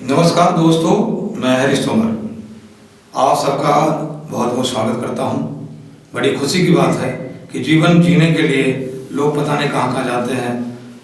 नमस्कार दोस्तों, मैं हरीश तोमर आप सबका बहुत बहुत स्वागत करता हूं। बड़ी खुशी की बात है कि जीवन जीने के लिए लोग पता नहीं कहाँ कहाँ जाते हैं।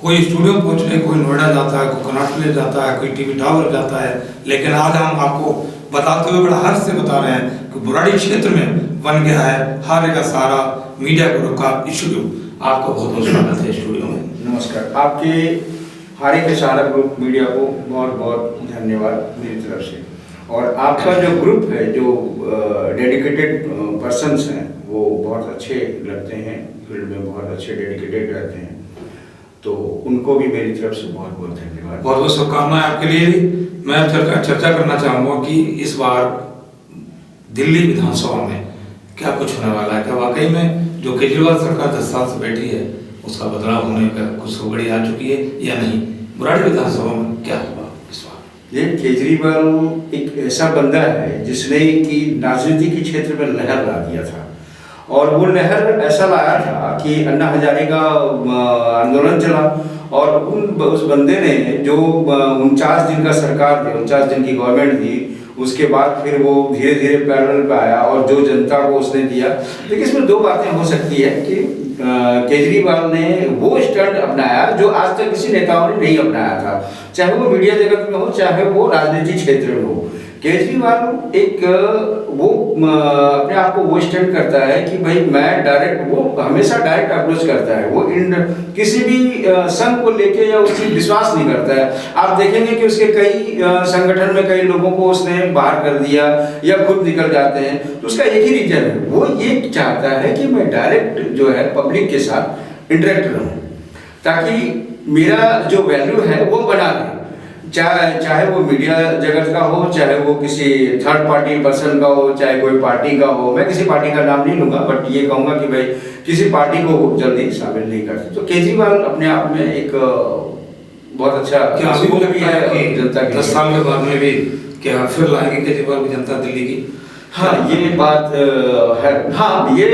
कोई स्टूडियो पहुंचने, कोई नोएडा जाता है, कोई कर्नाटक जाता है, कोई टीवी टावर जाता है। लेकिन आज हम आपको बताते हुए बड़ा हर्ष से बता रहे हैं कि बुराड़ी क्षेत्र में बन गया है हारे का सारा मीडिया ग्रुप का स्टूडियो। आपका बहुत बहुत स्वागत है स्टूडियो में। नमस्कार। आपके हारे के सहारा ग्रुप मीडिया को बहुत बहुत धन्यवाद मेरी तरफ से। और आपका जो ग्रुप है, जो डेडिकेटेड पर्सन्स हैं, वो बहुत अच्छे लगते हैं, फील्ड में बहुत अच्छे डेडिकेटेड रहते हैं, तो उनको भी मेरी तरफ से बहुत बहुत धन्यवाद। बहुत बहुत शुभकामनाएं आपके लिए भी। मैं चर्चा करना चाहूँगा कि इस बार दिल्ली विधानसभा में क्या कुछ होने वाला है। क्या वाकई में जो केजरीवाल सरकार 10 साल से बैठी है उसका बदलाव होने का कुछ घड़ी आ चुकी है या नहीं? बुराड़ी विधानसभा में क्या होगा इस बार? ये केजरीवाल एक ऐसा बंदा है जिसने कि राजनीति के क्षेत्र में लहर ला दिया था, और वो लहर ऐसा लाया था कि अन्ना हजारे का आंदोलन चला, और उस बंदे ने जो 49 दिन का सरकार थी, 49 दिन की गवर्नमेंट थी, उसके बाद फिर वो धीरे धीरे पैरेलल पे आया और जो जनता को उसने दिया। देखिए, इसमें दो बातें हो सकती है कि केजरीवाल ने वो स्टंट अपनाया जो आज तक किसी नेताओं ने नहीं अपनाया था, चाहे वो मीडिया जगत में हो, चाहे वो राजनीतिक क्षेत्र में हो। केजरीवाल एक वो अपने आप को वो स्टंट करता है कि भाई मैं डायरेक्ट, वो हमेशा डायरेक्ट अप्रोच करता है, वो किसी भी संघ को लेके या उसकी विश्वास नहीं करता है। आप देखेंगे कि उसके कई संगठन में कई लोगों को उसने बाहर कर दिया या खुद निकल जाते हैं, तो उसका एक ही रीजन है, वो ये चाहता है कि मैं डायरेक्ट जो है पब्लिक के साथ इंटरेक्ट रहूं, ताकि मेरा जो वैल्यू है वो बना रहे। चाहे वो मीडिया जगत का हो, चाहे वो किसी थर्ड पार्टी पर्सन का हो, चाहे कोई पार्टी का हो। मैं किसी पार्टी का नाम नहीं लूंगा, बट ये कहूंगा कि भाई किसी पार्टी को जल्दी शामिल नहीं करते। तो केजरीवाल अपने आप में एक बहुत अच्छा क्या अभी वो भी है कि जनता के 10 साल के बाद में भी क्या फिर लाएंगे केजरीवाल की जनता दिल्ली की? हाँ, ये बात है। हाँ, ये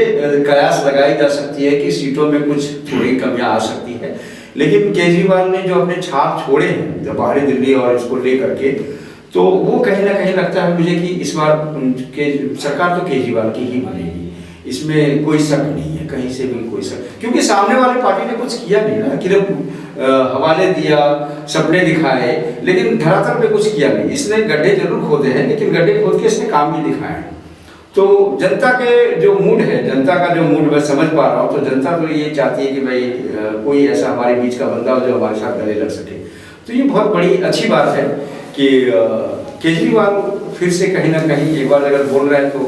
कयास लगाई जा सकती है कि सीटों में कुछ थोड़ी कमियां आ सकती है, लेकिन केजरीवाल ने जो अपने छाप छोड़े हैं बाहरी दिल्ली और इसको लेकर के, तो वो कहीं ना कहीं लगता है मुझे कि इस बार के सरकार तो केजरीवाल की ही बनेगी, इसमें कोई शक नहीं है, कहीं से भी कोई शक, क्योंकि सामने वाले पार्टी ने कुछ किया नहीं ना, सिर्फ हवाले दिया, सपने दिखाए, लेकिन धरातल पे कुछ किया नहीं। इसने गड्ढे जरूर खोदे हैं, लेकिन गड्ढे खोद के इसने काम भी दिखाए हैं। तो जनता के जो मूड है, जनता का जो मूड मैं समझ पा रहा हूँ, तो जनता तो ये चाहती है कि भाई कोई ऐसा हमारे बीच का बंदा हो जो हमारे साथ गले लग सके। तो ये बहुत बड़ी अच्छी बात है कि केजरीवाल फिर से कहीं ना कहीं एक बार अगर बोल रहे हैं तो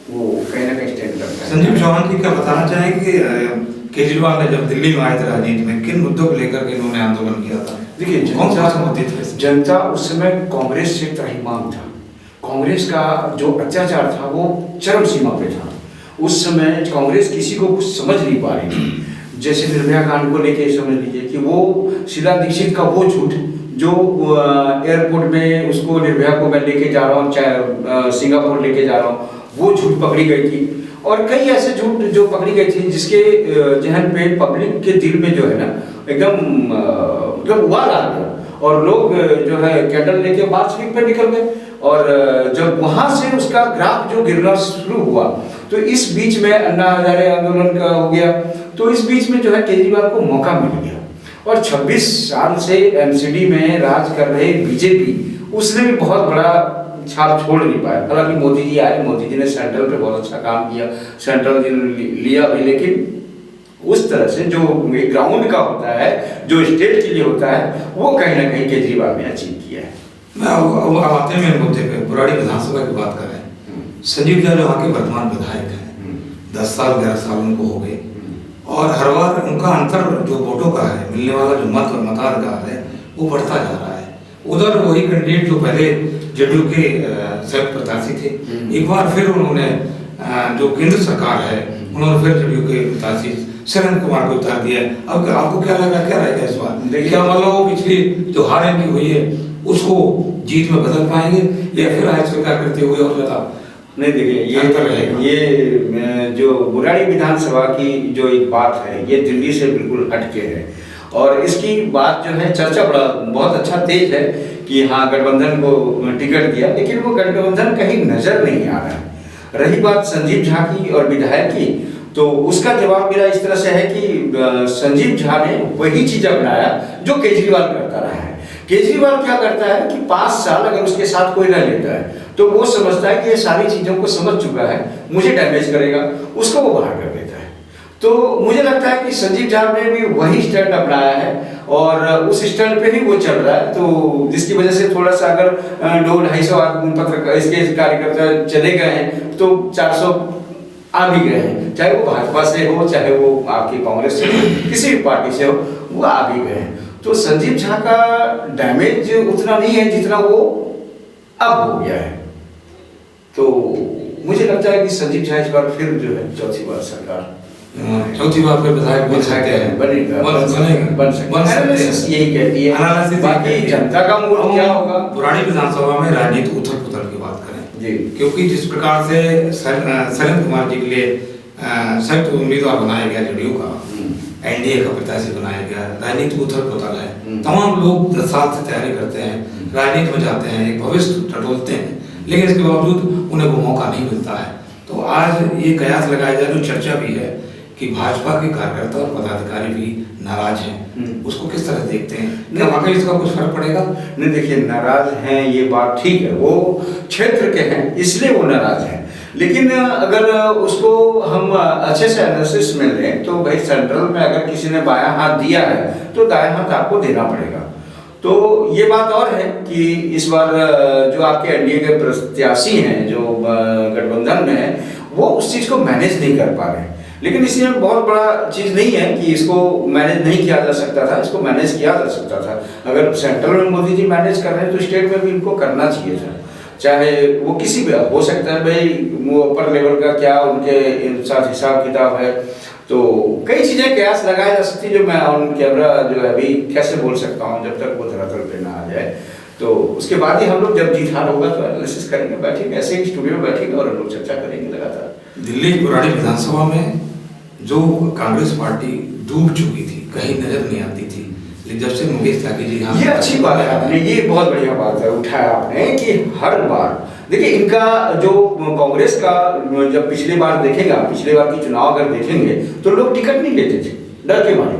वो कहीं ना कहीं स्टैंड करता है। संजीव चौहान जी क्या बताना चाहेंगे कि केजरीवाल ने जब दिल्ली में आए थे राजनीति में, किन मुद्दों को लेकर के इन्होंने आंदोलन किया था? देखिए, कौन सा मुद्दे थे? जनता उस समय कांग्रेस से त्राहिमाम था। कांग्रेस का जो अत्याचार था वो चरम सीमा पे था। उस समय कांग्रेस किसी को कुछ समझ नहीं पा रही थी। जैसे निर्भया कांड को लेके समझ लीजिए कि वो शीला दीक्षित का वो झूठ जो एयरपोर्ट में उसको निर्भया को मैं लेके जा रहा हूँ, चाहे सिंगापुर लेके जा रहा हूँ, वो झूठ पकड़ी गई थी। और कई ऐसे झूठ जो पकड़ी गई थी जिसके जहन पे पब्लिक के दिल में जो है ना एकदम मतलब उबाल आ गया, और लोग जो है कैंडल लेके मार्च वीक पे निकल गए। और जब वहां से उसका ग्राफ जो गिरना शुरू हुआ, तो इस बीच में अन्ना हजारे आंदोलन का हो गया, तो इस बीच में जो है केजरीवाल को मौका मिल गया। और 26 साल से एमसीडी में राज कर रहे बीजेपी, उसने भी बहुत बड़ा छाप छोड़ नहीं पाया। हालांकि मोदी जी आए, मोदी जी ने सेंट्रल पे बहुत अच्छा काम किया, सेंट्रल लिया भी, लेकिन उस तरह से जो ग्राउंड का होता है, जो स्टेट के लिए होता है, वो कहीं ना कहीं केजरीवाल ने अचीव किया है। मैं आते हैं मुद्दे पे, बुराड़ी विधानसभा की बात कर रहे हैं। संजीव जी जो वहाँ के वर्तमान विधायक हैं, 10 साल 11 साल उनको हो गए, और हर बार उनका अंतर जो वोटों का है, मिलने वाला जो मत और मताधिकार है, वो बढ़ता जा रहा है। उधर वही कैंडिडेट जो पहले जेडीयू के संयुक्त प्रत्याशी थे, एक बार फिर उन्होंने जो केंद्र सरकार है, उन्होंने फिर जेडीयू के प्रत्याशी शरण कुमार को उतार दिया। अब आपको क्या लगा, क्या रहेगा इस बार? क्या मतलब वो पिछली जो हार इनकी हुई है उसको जीत में बदल पाएंगे या फिर आज स्वीकार करते हुए और ज्यादा? नहीं, देखिए, ये जो बुराड़ी विधानसभा की जो एक बात है, ये दिल्ली से बिल्कुल हटके है, और इसकी बात जो है चर्चा बहुत अच्छा तेज है कि हाँ गठबंधन को टिकट दिया, लेकिन वो गठबंधन कहीं नजर नहीं आ रहा है। रही बात संजीव झा की और विधायक की, तो उसका जवाब मेरा इस तरह से है कि संजीव झा ने वही चीज अपनाया जो केजरीवाल करता रहा है। केजरीवाल क्या करता है कि 5 साल अगर उसके साथ कोई रह लेता है तो वो समझता है कि ये सारी चीजों को समझ चुका है, मुझे डैमेज करेगा, उसको वो बाहर कर देता है। तो मुझे लगता है कि संजीव झा ने भी वही स्टैंड अपनाया है और उस स्टैंड पे ही वो चल रहा है, तो जिसकी वजह से थोड़ा सा अगर 200-250 आदमी पत्रकार इसके कार्यकर्ता चले गए हैं तो 400 आ भी गए हैं, चाहे वो भाजपा से हो चाहे वो आपकी कांग्रेस से हो, किसी भी पार्टी से हो, वो आ भी गए हैं। तो संजीव झा का डैमेज उतना नहीं है जितना वो अब हो गया है। तो मुझे लगता है कि संजीव झा इस बार फिर जो है चौथी बार फिर विधायक बन सकते हैं, बनेगा, बन सकते हैं, यही कहती है। बाकी जनता का मूड क्या होगा। पुरानी विधानसभा में राजनीति उथल पुथल की बात करें जी, क्योंकि जिस प्रकार से शैलेंद्र कुमार जी के लिए संयुक्त उम्मीदवार बनाया गया जदयू का, एनडीए का प्रत्याशी बनाया गया, राजनीति उथल पुथल है, तमाम लोग 10 साल से तैयारी करते हैं, राजनीति में जाते हैं, एक भविष्य टटोलते हैं, लेकिन इसके बावजूद उन्हें वो मौका नहीं मिलता है। तो आज ये कयास लगाया जाए, जो चर्चा भी है कि भाजपा के कार्यकर्ता और पदाधिकारी भी नाराज हैं, उसको किस तरह देखते हैं? क्या वाकई इसका कुछ फर्क पड़ेगा? नहीं, देखिए नाराज हैं ये बात ठीक है, वो क्षेत्र के हैं इसलिए वो नाराज हैं, लेकिन अगर उसको हम अच्छे से एनालिसिस में लें तो भाई सेंट्रल में अगर किसी ने बायां हाथ दिया है तो दायां हाथ आपको देना पड़ेगा। तो ये बात और है कि इस बार जो आपके एनडीए के प्रत्याशी हैं जो गठबंधन में है, वो उस चीज़ को मैनेज नहीं कर पा रहे हैं। लेकिन इसमें बहुत बड़ा चीज़ नहीं है कि इसको मैनेज नहीं किया जा सकता था, इसको मैनेज किया जा सकता था। अगर सेंट्रल में मोदी जी मैनेज कर रहे हैं तो स्टेट में भी इनको करना चाहिए था, चाहे वो किसी भी हो सकता है भाई वो अपर लेवल का क्या उनके साथ हिसाब किताब है, तो कई चीज़ें कयास लगाई जा सकती जो मैं ऑन कैमरा जो है अभी कैसे बोल सकता हूँ जब तक वो धरातल पे ना आ जाए। तो उसके बाद ही हम लोग जब जीत हार होगा तो एनालिसिस करेंगे, बैठेंगे ऐसे ही स्टूडियो में बैठेंगे और हम लोग चर्चा करेंगे लगातार। दिल्ली की पुरानी विधानसभा में जो कांग्रेस पार्टी डूब चुकी थी, कहीं नजर नहीं आती थी, लेकिन जब से मुकेश त्यागी जी यहाँ, ये अच्छी बात है आपने, ये बहुत बढ़िया बात है उठाया आपने कि हर बार देखिए इनका जो कांग्रेस का जब पिछली बार देखेगा, पिछले बार की चुनाव अगर देखेंगे तो लोग टिकट नहीं लेते थे, डर के मारे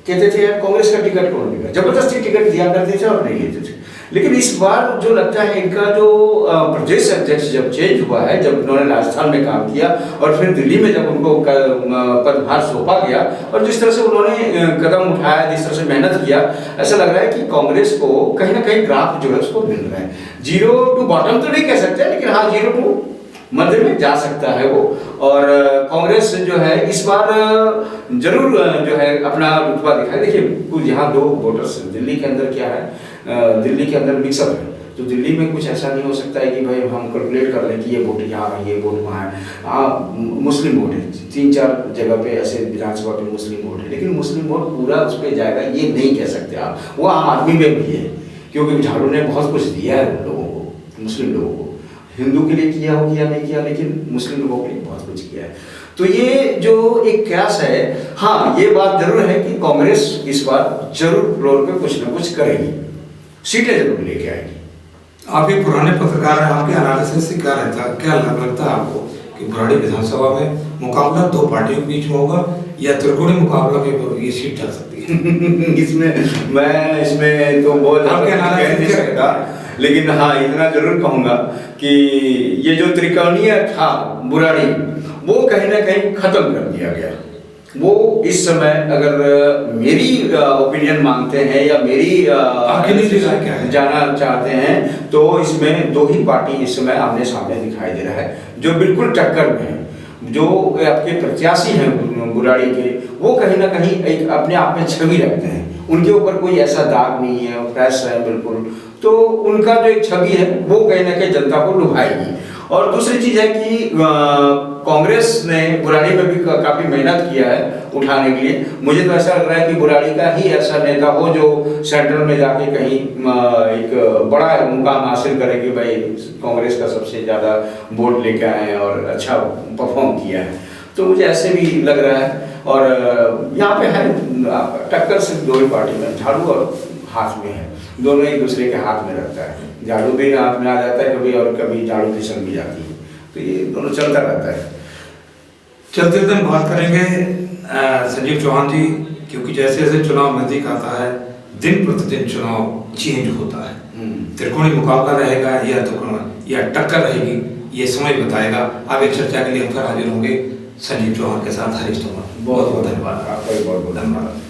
कहते थे यार कांग्रेस का टिकट कौन देगा, जबरदस्ती टिकट दिया करते थे और नहीं लेते थे। लेकिन इस बार जो लगता है इनका जो प्रदेश अध्यक्ष जब चेंज हुआ है, जब उन्होंने राजस्थान में काम किया और फिर दिल्ली में जब उनको पदभार सौंपा गया और जिस तरह से उन्होंने कदम उठाया, जिस तरह से मेहनत किया, ऐसा लग रहा है कि कांग्रेस को कहीं ना कहीं ग्राफ जो है उसको मिल रहा है। 0 to बॉटम तो नहीं कह सकते, लेकिन हाँ 0 to मध्य में जा सकता है वो। और कांग्रेस जो है इस बार जरूर जो है अपना रुतबा दिखाए। देखिए कुछ यहाँ 2 वोटर्स दिल्ली के अंदर क्या है, दिल्ली के अंदर मिक्सअप है, तो दिल्ली में कुछ ऐसा नहीं हो सकता है कि भाई हम कैलकुलेट कर लें कि ये वोट यहाँ है, ये वोट वहाँ है। हाँ मुस्लिम वोट है, 3-4 जगह पे ऐसे विधानसभा पे मुस्लिम वोट है, लेकिन मुस्लिम वोट पूरा उस पर जाएगा ये नहीं कह सकते आप। वो आम आदमी में भी है, क्योंकि झाड़ू ने बहुत कुछ दिया है उन लोगों को, मुस्लिम लोगों को, हिंदू के लिए किया हो या नहीं किया, लेकिन मुस्लिम लोगों के लिए बहुत कुछ किया है। तो ये जो एक कयास है, हाँ ये बात जरूर है कि कांग्रेस इस बार जरूर फ्लोर पे कुछ ना कुछ करेगी, सीटें जरूर लेके आएगी। आप एक पुराने पत्रकार हैं, आपके एनालिसिस से क्या लगता है आपको कि बुराड़ी विधानसभा में मुकाबला 2 पार्टियों के बीच में होगा या त्रिकोणीय मुकाबला में ये सीट चल सकती है? इसमें तो बहुत कह नहीं सकता, लेकिन हाँ इतना जरूर कहूँगा कि ये जो त्रिकोणीय था बुराड़ी, वो कहीं ना कहीं खत्म कर दिया गया। वो इस समय अगर मेरी ओपिनियन मांगते हैं या मेरी जाना चाहते हैं तो इसमें 2 ही पार्टी इस समय आमने सामने दिखाई दे रहा है जो बिल्कुल टक्कर में है। जो आपके प्रत्याशी हैं बुराड़ी के, वो कहीं ना कहीं एक अपने आप में छवि रखते हैं, उनके ऊपर कोई ऐसा दाग नहीं है, फ्रेश है बिल्कुल, तो उनका जो एक छवि है वो कहीं ना कहीं जनता को लुभाएगी। और दूसरी चीज़ है कि कांग्रेस ने बुराड़ी में भी काफ़ी मेहनत किया है उठाने के लिए। मुझे तो ऐसा लग रहा है कि बुराड़ी का ही ऐसा नेता हो जो सेंट्रल में जाके कहीं एक बड़ा मुकाम हासिल करे कि भाई कांग्रेस का सबसे ज़्यादा वोट लेके आए और अच्छा परफॉर्म किया है, तो मुझे ऐसे भी लग रहा है। और यहाँ पे है टक्कर सिर्फ 2 ही पार्टी में, झाड़ू और हाथ में है। दोनों एक दूसरे के हाथ में रहता है, झाड़ू भी हाथ में आ जाता है कभी, और कभी झाड़ू फिसल भी जाती है, तो ये दोनों चलता रहता है। चलते दिन बात करेंगे संजीव चौहान जी, क्योंकि जैसे जैसे चुनाव नजदीक आता है दिन प्रतिदिन चुनाव चेंज होता है, त्रिकोणीय मुकाबला रहेगा या टक्कर रहेगी, ये समय बताएगा। आगे चर्चा के लिए हम फिर हाजिर होंगे संजीव चौहान के साथ। हरीश तोमर, बहुत बहुत धन्यवाद। आपका भी बहुत बहुत धन्यवाद।